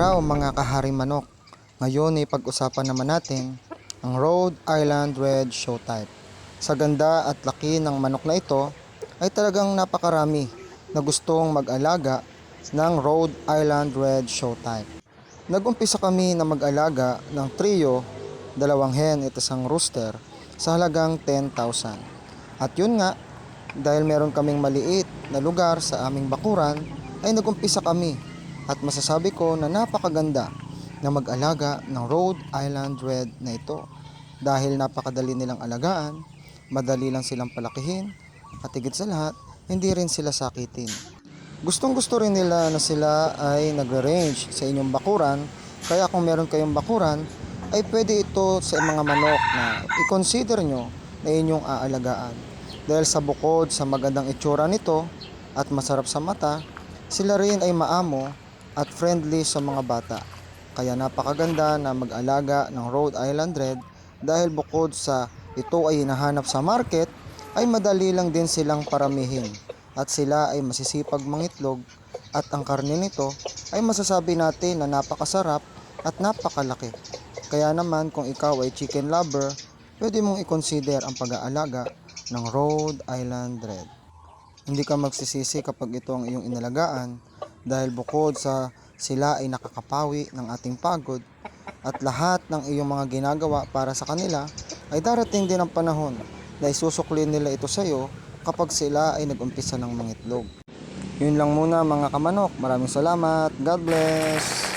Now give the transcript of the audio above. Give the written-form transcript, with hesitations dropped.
araw mga kahari manok. Ngayon ay pag-usapan naman natin ang Rhode Island Red Showtype. Sa ganda at laki ng manok na ito ay talagang napakarami na gustong mag-alaga ng Rhode Island Red Showtype. Nag-umpisa kami na mag-alaga ng trio, 2 hen at 1 rooster sa halagang 10,000. At yun nga, dahil meron kaming maliit na lugar sa aming bakuran, ay nag-umpisa kami at masasabi ko na napakaganda na mag-alaga ng Rhode Island Red na ito dahil napakadali nilang alagaan, madali lang silang palakihin at higit sa lahat, hindi rin sila sakitin. Gustong gusto rin nila na sila ay nagre-range sa inyong bakuran, kaya kung meron kayong bakuran ay pwede ito sa mga manok na i-consider nyo na inyong aalagaan. Dahil sa bukod sa magandang itsura nito at masarap sa mata, sila rin ay maamo at friendly sa mga bata. Kaya napakaganda na mag-alaga ng Rhode Island Red dahil bukod sa ito ay hinahanap sa market, ay madali lang din silang paramihin at sila ay masisipag mangitlog at ang karne nito ay masasabi natin na napakasarap at napakalaki. Kaya naman kung ikaw ay chicken lover, pwede mong i-consider ang pag-aalaga ng Rhode Island Red. Hindi ka magsisisi kapag ito ang iyong inalagaan dahil bukod sa sila ay nakakapawi ng ating pagod at lahat ng iyong mga ginagawa para sa kanila ay darating din ang panahon na isusuklin nila ito sa iyo kapag sila ay nag-umpisa ng mangitlog. Yun lang muna mga kamanok. Maraming salamat. God bless.